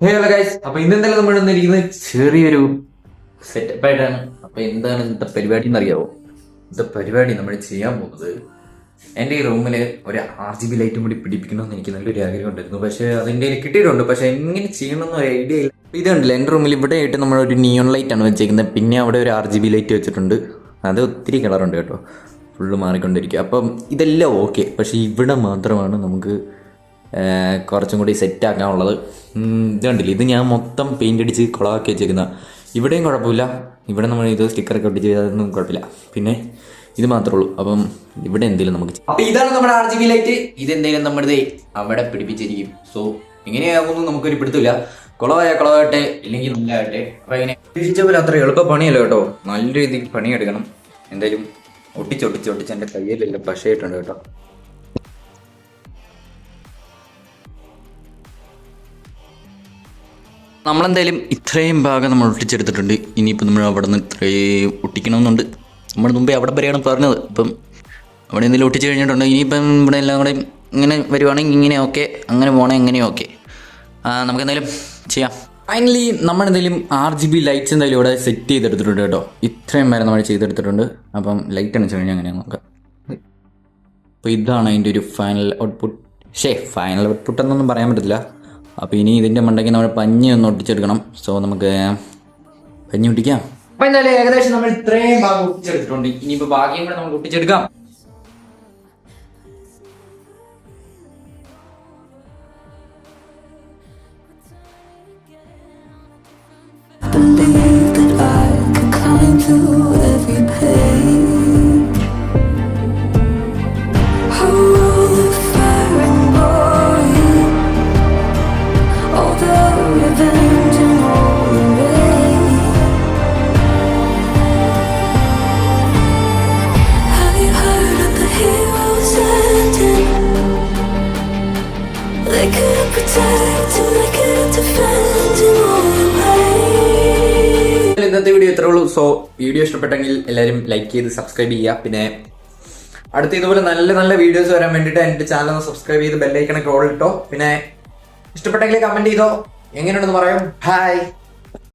Hello guys, അപ്പൊ ഇന്നെന്തായാലും നമ്മൾ വന്നിരിക്കുന്നത് ചെറിയൊരു സെറ്റപ്പ് ആയിട്ടാണ്. അപ്പൊ എന്താണ് ഇന്നത്തെ പരിപാടി എന്നറിയാവോ? ഇന്നത്തെ പരിപാടി നമ്മൾ ചെയ്യാൻ പോകുന്നത്, എൻ്റെ ഈ റൂമിൽ ഒരു RGB ലൈറ്റും കൂടി പിടിപ്പിക്കണമെന്ന് എനിക്ക് നല്ലൊരു ആഗ്രഹം ഉണ്ടായിരുന്നു. പക്ഷെ അതിൻ്റെ കിട്ടിയിട്ടുണ്ട്. പക്ഷെ എങ്ങനെ ചെയ്യണമെന്ന് ഒരു ഐഡിയ ഇല്ല. ഇത് കണ്ടില്ല, എൻ്റെ റൂമിൽ ഇവിടെ ആയിട്ട് നമ്മളൊരു നിയോൺ ലൈറ്റ് ആണ് വെച്ചേക്കുന്നത്. പിന്നെ അവിടെ ഒരു RGB ലൈറ്റ് വെച്ചിട്ടുണ്ട്. അത് ഒത്തിരി കളറുണ്ട് കേട്ടോ, ഫുള്ള് മാറിക്കൊണ്ടിരിക്കുക. അപ്പം ഇതെല്ലാം ഓക്കെ. പക്ഷേ ഇവിടെ മാത്രമാണ് നമുക്ക് കുറച്ചും കൂടി സെറ്റ് ആക്കാനുള്ളത്. ഇത് കണ്ടില്ല, ഇത് ഞാൻ മൊത്തം പെയിൻ്റ് അടിച്ച് കുളമാക്കി വെച്ചേക്കുന്ന. ഇവിടെയും കുഴപ്പമില്ല, ഇവിടെ നമ്മൾ ഇത് സ്റ്റിക്കറൊക്കെ ഒട്ടിച്ച് അതൊന്നും കുഴപ്പമില്ല. പിന്നെ ഇത് മാത്രമേ ഉള്ളൂ. അപ്പം ഇവിടെ എന്തെങ്കിലും നമുക്ക് അപ്പം ഇതാണ് നമ്മുടെ RGB ലൈറ്റ്. ഇതെന്തെങ്കിലും നമ്മുടെ അവിടെ പിടിപ്പിച്ചിരിക്കും. സോ എങ്ങനെയാകുമെന്ന് നമുക്കൊരു പിടുത്തില്ല. കുളമാകട്ടെ ഇല്ലെങ്കിൽ നല്ലതാകട്ടെ. അപ്പം ഇങ്ങനെ പ്രതീക്ഷിച്ച പോലെ അത്ര എളുപ്പ പണിയല്ല കേട്ടോ, നല്ല രീതിയിൽ പണിയെടുക്കണം. എന്തായാലും ഒട്ടിച്ച് എൻ്റെ കയ്യിലെല്ലാം പശയിട്ടുണ്ട് കേട്ടോ. നമ്മളെന്തായാലും ഇത്രയും ഭാഗം നമ്മൾ ഒട്ടിച്ചെടുത്തിട്ടുണ്ട്. ഇനിയിപ്പോൾ നമ്മൾ അവിടെ നിന്ന് ഇത്രയും ഒട്ടിക്കണമെന്നുണ്ട്. നമ്മൾ മുമ്പേ അവിടെ വരെയാണ് പറഞ്ഞത്. ഇപ്പം അവിടെ എന്തെങ്കിലും ഒട്ടിച്ച് കഴിഞ്ഞിട്ടുണ്ട്. ഇനിയിപ്പം ഇവിടെ എല്ലാം കൂടെ ഇങ്ങനെ വരുവാണെങ്കിൽ ഇങ്ങനെ ഓക്കെ, അങ്ങനെ പോകണമെങ്കിൽ എങ്ങനെ ഓക്കെ. നമുക്കെന്തായാലും ചെയ്യാം. ഫൈനലി നമ്മളെന്തായാലും RGB ലൈറ്റ്സ് എന്തായാലും ഇവിടെ സെറ്റ് ചെയ്തെടുത്തിട്ടുണ്ട് കേട്ടോ. ഇത്രയും വരെ നമ്മൾ ചെയ്തെടുത്തിട്ടുണ്ട്. അപ്പം ലൈറ്റ് അണിച്ച് കഴിഞ്ഞാൽ അങ്ങനെ നോക്കാം. അപ്പോൾ ഇതാണ് അതിൻ്റെ ഒരു ഫൈനൽ ഔട്ട്പുട്ട്. ഫൈനൽ ഔട്ട്പുട്ട് എന്നൊന്നും പറയാൻ പറ്റത്തില്ല. അപ്പോൾ ഇനി ഇതിൻ്റെ മണ്ടയ്ക്ക് നമ്മൾ പഞ്ഞി ഒന്ന് ഒട്ടിച്ചെടുക്കണം. സോ നമുക്ക് പഞ്ഞി ഒട്ടിക്കാം. അപ്പം എന്തായാലും ഏകദേശം നമ്മൾ ഇത്രയും ഭാഗം ഒട്ടിച്ചെടുത്തിട്ടുണ്ട്. ഇനിയിപ്പോൾ ബാക്കിയും കൂടെ നമുക്ക് ഒട്ടിച്ചെടുക്കാം. ഇന്നത്തെ വീഡിയോ ഇത്രേ ഉള്ളൂ. സോ വീഡിയോ ഇഷ്ടപ്പെട്ടെങ്കിൽ എല്ലാവരും ലൈക്ക് ചെയ്ത് സബ്സ്ക്രൈബ് ചെയ്യുക. പിന്നെ അടുത്ത ഇതുപോലെ നല്ല നല്ല വീഡിയോസ് വരാൻ വേണ്ടിയിട്ട് എൻ്റെ ചാനൽ ഒന്ന് സബ്സ്ക്രൈബ് ചെയ്ത് ബെല്ലൈക്കണൊക്കെ ഓൾ ഇട്ടോ. പിന്നെ ഇഷ്ടപ്പെട്ടെങ്കിൽ കമൻറ്റ് ചെയ്തോ, എങ്ങനെയുണ്ടെന്ന് പറയാം. ഹായ്.